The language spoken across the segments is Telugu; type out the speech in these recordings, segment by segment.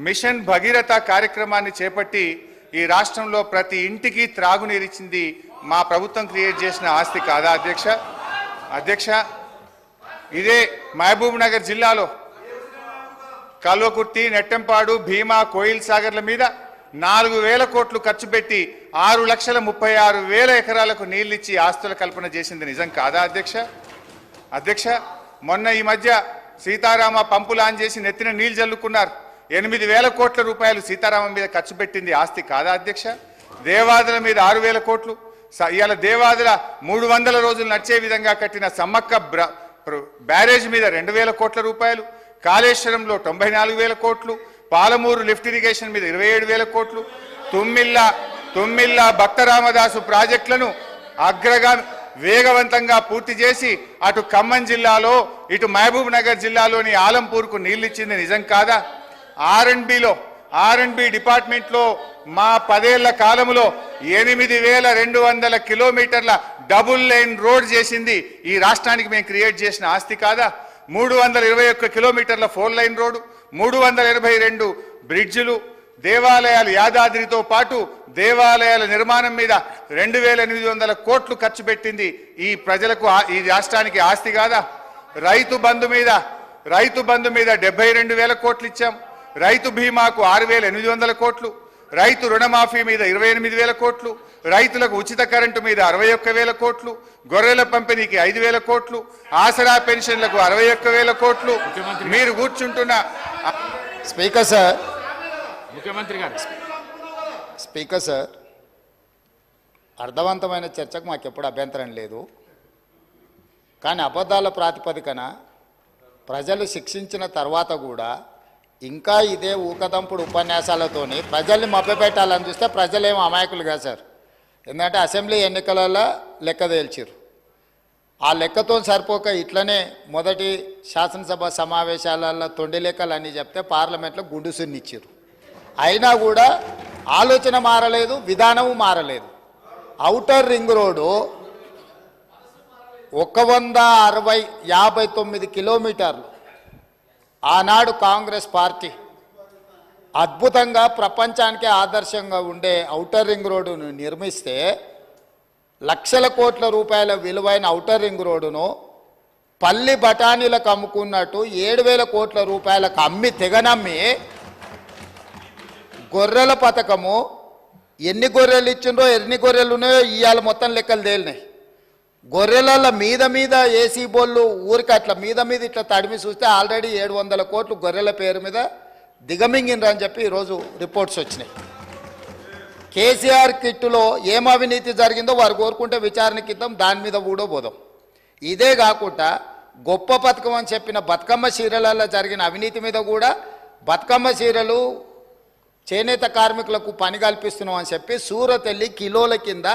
మిషన్ భగీరథ కార్యక్రమాన్ని చేపట్టి ఈ రాష్ట్రంలో ప్రతి ఇంటికి త్రాగునీరిచ్చింది మా ప్రభుత్వం క్రియేట్ చేసిన ఆస్తి కాదా అధ్యక్ష ఇదే మహబూబ్ నగర్ జిల్లాలో కల్వకుర్తి, నెట్టెంపాడు, భీమా, కోయిల్ సాగర్ల మీద 4,000 కోట్లు ఖర్చు పెట్టి 6,36,000 ఎకరాలకు నీళ్లిచ్చి ఆస్తుల కల్పన చేసింది నిజం కాదా అధ్యక్ష మొన్న ఈ మధ్య సీతారామ పంపులు ఆన్ చేసి నెత్తిన నీళ్లు జల్లుకున్నారు. 8,000 కోట్ల రూపాయలు సీతారామం మీద ఖర్చు పెట్టింది ఆస్తి కాదా అధ్యక్ష? దేవాదుల మీద 6,000 కోట్లు, ఇవాళ దేవాదుల 300 రోజులు నడిచే విధంగా కట్టిన సమ్మక్క బ్యారేజ్ మీద 2,000 కోట్ల రూపాయలు, కాళేశ్వరంలో 94,000 కోట్లు, పాలమూరు లిఫ్ట్ ఇరిగేషన్ మీద 27,000 కోట్లు, తుమ్మిల్ల భక్త రామదాసు ప్రాజెక్టులను అగ్రగామి వేగవంతంగా పూర్తి చేసి అటు ఖమ్మం జిల్లాలో ఇటు మహబూబ్ నగర్ జిల్లాలోని ఆలంపూర్కు నీళ్లిచ్చింది నిజం కాదా? ఆర్ఎండ్బి డిపార్ట్మెంట్లో మా 10 ఏళ్ల కాలంలో 8,200 కిలోమీటర్ల డబుల్ లైన్ రోడ్ చేసింది ఈ రాష్ట్రానికి మేము క్రియేట్ చేసిన ఆస్తి కాదా? 321 కిలోమీటర్ల 4 లైన్ రోడ్డు, 382 బ్రిడ్జిలు, దేవాలయాలు, యాదాద్రితో పాటు దేవాలయాల నిర్మాణం మీద 2,800 కోట్లు ఖర్చు పెట్టింది ఈ ప్రజలకు ఈ రాష్ట్రానికి ఆస్తి కాదా? రైతు బంధు మీద 72,000 కోట్లు ఇచ్చాం. రైతు బీమాకు 6,800 కోట్లు, రైతు రుణమాఫీ మీద 28,000 కోట్లు, రైతులకు ఉచిత కరెంటు మీద 61,000 కోట్లు, గొర్రెల పంపిణీకి 5,000 కోట్లు, ఆసరా పెన్షన్లకు 61,000 కోట్లు. మీరు కూర్చుంటున్న స్పీకర్ సార్, ముఖ్యమంత్రి గారు, స్పీకర్ సార్, అర్థవంతమైన చర్చకు మాకు ఎప్పుడు అభ్యంతరం లేదు. కానీ అబద్ధాల ప్రాతిపదికన ప్రజలు శిక్షించిన తర్వాత కూడా ఇంకా ఇదే ఊకదంపుడు ఉపన్యాసాలతోని ప్రజల్ని మభ్యపెట్టాలని చూస్తే ప్రజలేమో అమాయకులు కాదు సార్. ఎందుకంటే అసెంబ్లీ ఎన్నికలలో లెక్క తేల్చారు. ఆ లెక్కతో సరిపోక ఇట్లనే మొదటి శాసనసభ సమావేశాలలో తొండి లెక్కలు అన్నీ చెప్తే పార్లమెంట్లో గుండు సున్నిచ్చారు. అయినా కూడా ఆలోచన మారలేదు, విధానము మారలేదు. ఔటర్ రింగ్ రోడ్డు 159 కిలోమీటర్లు ఆనాడు కాంగ్రెస్ పార్టీ అద్భుతంగా ప్రపంచానికే ఆదర్శంగా ఉండే ఔటర్ రింగ్ రోడ్డును నిర్మిస్తే లక్షల కోట్ల రూపాయల విలువైన ఔటర్ రింగ్ రోడ్డును పల్లి బఠానీలకు అమ్ముకున్నట్టు 7,000 కోట్ల రూపాయలకు అమ్మి తెగనమ్మి గొర్రెల పథకము ఎన్ని గొర్రెలు ఇచ్చిండ్రో ఎన్ని గొర్రెలు ఉన్నాయో ఇవాళ మొత్తం లెక్కలు తేలినాయి. గొర్రెల మీద ఏసీ బోళ్ళు ఊరికి అట్లా మీద ఇట్లా తడిమి చూస్తే ఆల్రెడీ 700 కోట్లు గొర్రెల పేరు మీద దిగమింగినరని చెప్పి ఈరోజు రిపోర్ట్స్ వచ్చినాయి. కేసీఆర్ కిట్టులో ఏం అవినీతి జరిగిందో వారు కోరుకుంటే విచారణకి ఇద్దాం, దాని మీద కూడా పోదాం. ఇదే కాకుండా గొప్ప పథకం అని చెప్పిన బతుకమ్మ చీరలలో జరిగిన అవినీతి మీద కూడా బతుకమ్మ చీరలు చేనేత కార్మికులకు పని కల్పిస్తున్నాం అని చెప్పి సూరత్ వెళ్ళి కిలోల కింద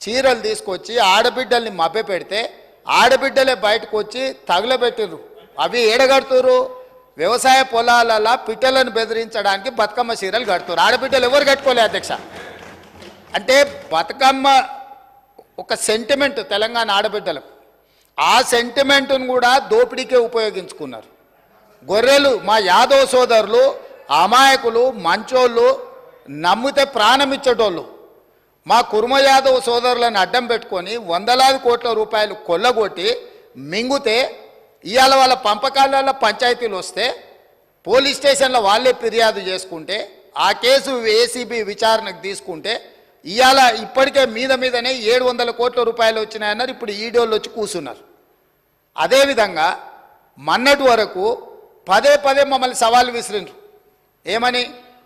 చీరలు తీసుకొచ్చి ఆడబిడ్డల్ని మభ్యపెడితే ఆడబిడ్డలే బయటకు వచ్చి తగులబెట్టిర్రు. అవి ఏడగడుతురు? వ్యవసాయ పొలాలలో పిట్టలను బెదిరించడానికి బతుకమ్మ చీరలు కడుతున్నారు. ఆడబిడ్డలు ఎవరు కట్టుకోలే అధ్యక్ష. అంటే బతుకమ్మ ఒక సెంటిమెంట్ తెలంగాణ ఆడబిడ్డలకు, ఆ సెంటిమెంట్ను కూడా దోపిడీకే ఉపయోగించుకున్నారు. గొర్రెలు మా యాదవ్ సోదరులు అమాయకులు, మంచోళ్ళు, నమ్మితే ప్రాణం ఇచ్చేటోళ్ళు మా కుర్మ యాదవ్ సోదరులను అడ్డం పెట్టుకొని 100,000 కోట్ల రూపాయలు కొల్లగొట్టి మింగుతే ఇవాళ వాళ్ళ పంపకాలలో పంచాయతీలు వస్తే పోలీస్ స్టేషన్లో వాళ్ళే ఫిర్యాదు చేసుకుంటే ఆ కేసు ఏసీబీ విచారణకు తీసుకుంటే ఇవాళ ఇప్పటికే మీదనే 700 కోట్ల రూపాయలు వచ్చినాయన్నారు. ఇప్పుడు ఈడోళ్ళు వచ్చి కూర్చున్నారు. అదేవిధంగా మొన్నటి వరకు పదే మమ్మల్ని సవాల్ విసిరిండ్రు. ఏమని?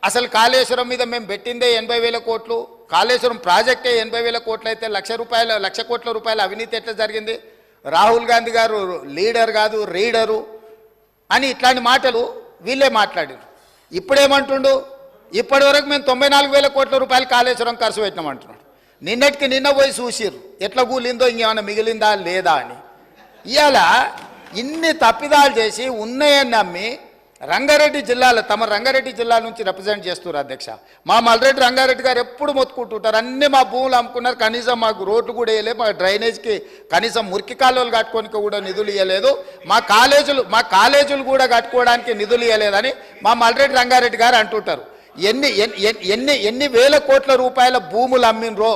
అసలు కాళేశ్వరం మీద మేము పెట్టిందే 80,000 కోట్లు, కాళేశ్వరం ప్రాజెక్టే 80,000 కోట్లు అయితే 1,00,000 కోట్ల రూపాయల అవినీతి ఎట్లా జరిగింది? రాహుల్ గాంధీ గారు లీడర్ కాదు రీడరు అని ఇట్లాంటి మాటలు వీళ్ళే మాట్లాడారు. ఇప్పుడేమంటుండు? ఇప్పటి వరకు మేము 94,000 కోట్ల రూపాయలు కాళేశ్వరం ఖర్చు పెట్టినామంటున్నాడు. నిన్నటికి నిన్న పోయి చూసిర్రు ఎట్లా కూలిందో, ఇంకేమైనా మిగిలిందా లేదా అని. ఇవాళ ఇన్ని తప్పిదాలు చేసి ఉన్నాయని నమ్మి రంగారెడ్డి జిల్లాలో తమ రంగారెడ్డి జిల్లా నుంచి రిప్రజెంట్ చేస్తున్నారు అధ్యక్ష. మా మల్రెడ్డి రంగారెడ్డి గారు ఎప్పుడు మొత్తుకుంటుంటారు, అన్ని మా భూములు అమ్ముకున్నారు, కనీసం మాకు రోడ్లు కూడా వేయలేదు, మా డ్రైనేజ్కి కనీసం మురికి కాలువలు కట్టుకోనికి కూడా నిధులు ఇవ్వలేదు, మా కాలేజీలు కూడా కట్టుకోవడానికి నిధులు ఇవ్వలేదని మా మల్రెడ్డి రంగారెడ్డి గారు అంటుంటారు. ఎన్ని వేల కోట్ల రూపాయల భూములు అమ్మినరో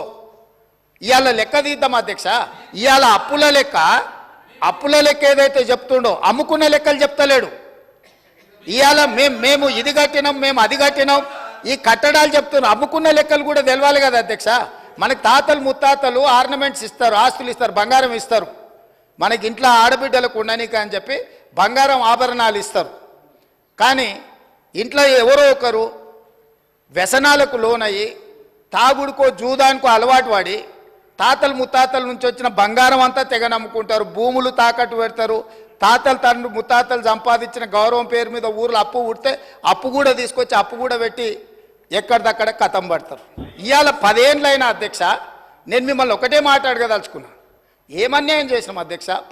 ఇవాళ లెక్క తీద్దాం అధ్యక్ష. ఇవాళ అప్పుల లెక్క ఏదైతే చెప్తుండో అమ్ముకున్న లెక్కలు చెప్తలేడు. ఇవాళ మేము ఇది కట్టినాం, మేము అది కట్టినాం, ఈ కట్టడాలు చెప్తున్నాం, అమ్ముకున్న లెక్కలు కూడా తెలవాలి కదా అధ్యక్ష. మనకి తాతలు ముత్తాతలు ఆర్నమెంట్స్ ఇస్తారు, ఆస్తులు ఇస్తారు, బంగారం ఇస్తారు, మనకి ఇంట్లో ఆడబిడ్డలకు ఉండనీక అని చెప్పి బంగారం ఆభరణాలు ఇస్తారు. కానీ ఇంట్లో ఎవరో ఒకరు వ్యసనాలకు లోనయ్యి తాగుడుకో జూదానికో అలవాటు పడి తాతలు ముత్తాతల నుంచి వచ్చిన బంగారం అంతా తెగ నమ్ముకుంటారు, భూములు తాకట్టు పెడతారు, తాతలు తండ్రి ముత్తాతలు సంపాదించిన గౌరవం పేరు మీద ఊర్లో అప్పు పుడితే అప్పు కూడా తీసుకొచ్చి అప్పు కూడా పెట్టి ఎక్కడిదక్కడ కథం పడతారు. ఇవాళ 10 ఏళ్ళైనా అధ్యక్ష, నేను మిమ్మల్ని ఒకటే మాట్లాడగదలుచుకున్నా, ఏమన్యాయం చేసినాం అధ్యక్ష?